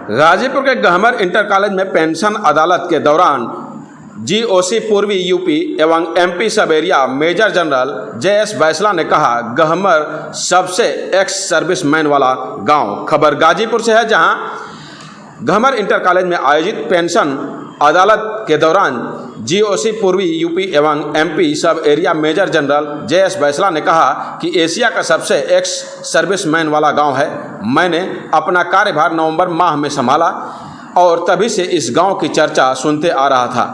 गाजीपुर के Gahmar inter college में pension अदालत के दौरान जीओसी पूर्वी यूपी एवं MP sub area major general JS Baisla ने कहा, गहमर सबसे एक्स सर्विसमैन वाला गांव। खबर गाजीपुर से है, जहां गहमर इंटर कॉलेज में आयोजित पेंशन अदालत के दौरान जीओसी पूर्वी यूपी एवं MP sub area major general JS Baisla ने कहा कि एशिया का सबसे एक्स सर्विसमैन वाला गांव है। मैंने अपना कार्यभार नवंबर माह में संभाला और तभी से इस गांव की चर्चा सुनते आ रहा था।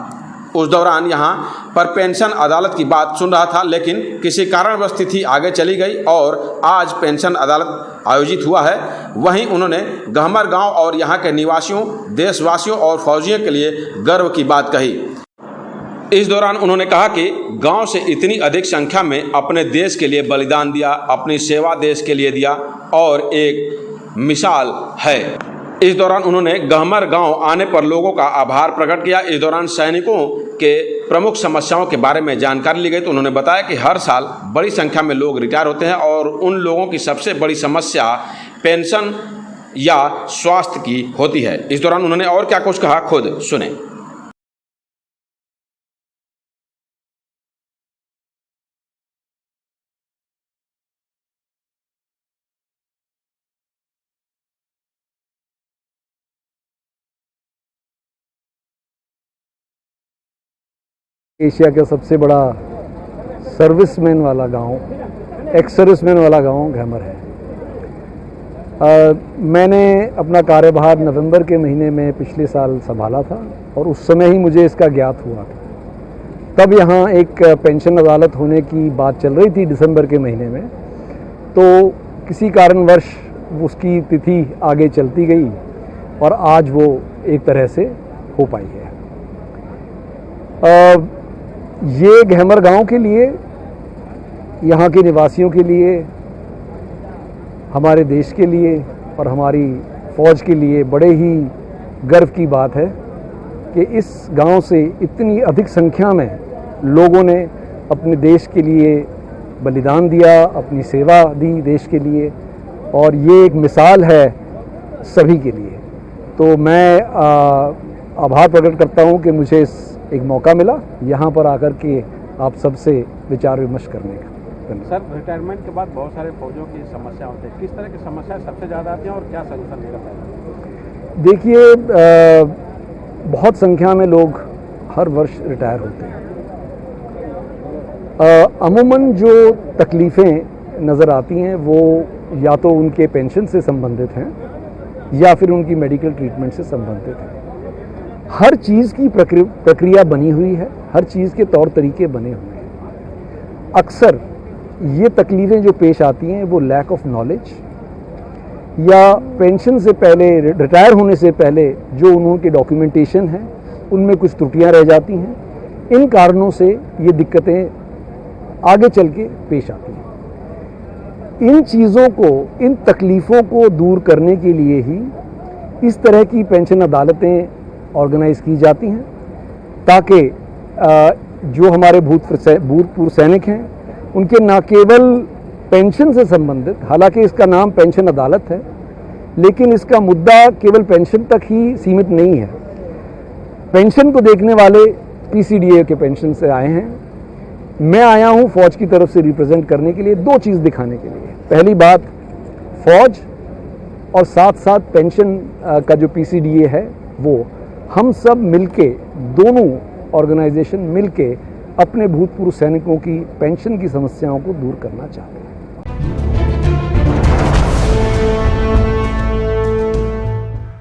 उस दौरान यहां पर पेंशन अदालत की बात सुन रहा था, लेकिन किसी कारणवश तिथि आगे चली गई और आज पेंशन अदालत आयोजित हुआ है। वहीं उन्होंने गहमर गांव और यहां के निवासियों, देशवासियों और फौजियों के लिए गर्व की बात कही। इस दौरान उन्होंने कहा कि गांव से इतनी अधिक संख्या में अपने देश के लिए बलिदान दिया, अपनी सेवा देश के लिए दिया और एक मिसाल है। इस दौरान उन्होंने गहमर गांव आने पर लोगों का आभार प्रकट किया। इस दौरान सैनिकों के प्रमुख समस्याओं के बारे में जानकारी ली गई, तो उन्होंने बताया कि हर साल बड़ी संख्या में लोग रिटायर होते हैं और उन लोगों की सबसे बड़ी समस्या पेंशन या स्वास्थ्य की होती है। इस दौरान उन्होंने और क्या कुछ कहा, खुद सुने। एशिया का सबसे बड़ा सर्विसमैन वाला गांव, एक्स सर्विसमैन वाला गांव गहमर है। मैंने अपना कार्यभार नवंबर के महीने में पिछले साल संभाला था और उस समय ही मुझे इसका ज्ञात हुआ था। तब यहाँ एक पेंशन अदालत होने की बात चल रही थी दिसंबर के महीने में, तो किसी कारणवश उसकी तिथि आगे चलती गई और आज वो एक तरह से हो पाई है। ये गहमर गांव के लिए, यहाँ के निवासियों के लिए, हमारे देश के लिए और हमारी फ़ौज के लिए बड़े ही गर्व की बात है कि इस गांव से इतनी अधिक संख्या में लोगों ने अपने देश के लिए बलिदान दिया, अपनी सेवा दी देश के लिए, और ये एक मिसाल है सभी के लिए। तो मैं आभार प्रकट करता हूँ कि मुझे एक मौका मिला यहाँ पर आकर के आप सबसे विचार विमर्श करने का। सर, रिटायरमेंट के बाद बहुत सारे फौजियों की समस्या होती है, किस तरह की समस्याएं सबसे ज़्यादा आती हैं और क्या सलूशन निकलता है? देखिए, बहुत संख्या में लोग हर वर्ष रिटायर होते हैं। अमूमन जो तकलीफ़ें नज़र आती हैं वो या तो उनके पेंशन से संबंधित हैं या फिर उनकी मेडिकल ट्रीटमेंट से संबंधित हैं। हर चीज़ की प्रक्रिया बनी हुई है, हर चीज़ के तौर तरीके बने हुए हैं। अक्सर ये तकलीफ़ें जो पेश आती हैं वो लैक ऑफ नॉलेज या पेंशन से पहले, रिटायर होने से पहले जो उनके डॉक्यूमेंटेशन है उनमें कुछ त्रुटियां रह जाती हैं। इन कारणों से ये दिक्कतें आगे चल के पेश आती हैं। इन चीज़ों को, इन तकलीफ़ों को दूर करने के लिए ही इस तरह की पेंशन अदालतें ऑर्गेनाइज़ की जाती हैं, ताकि जो हमारे भूतपूर्व सैनिक हैं उनके न केवल पेंशन से संबंधित, हालांकि इसका नाम पेंशन अदालत है, लेकिन इसका मुद्दा केवल पेंशन तक ही सीमित नहीं है। पेंशन को देखने वाले पीसीडीए के पेंशन से आए हैं। मैं आया हूं फौज की तरफ से रिप्रेजेंट करने के लिए, दो चीज़ दिखाने के लिए। पहली बात, फौज और साथ साथ पेंशन का जो पीसीडीए है वो, हम सब मिलके, दोनों ऑर्गेनाइजेशन मिलके अपने भूतपूर्व सैनिकों की पेंशन की समस्याओं को दूर करना चाहते हैं।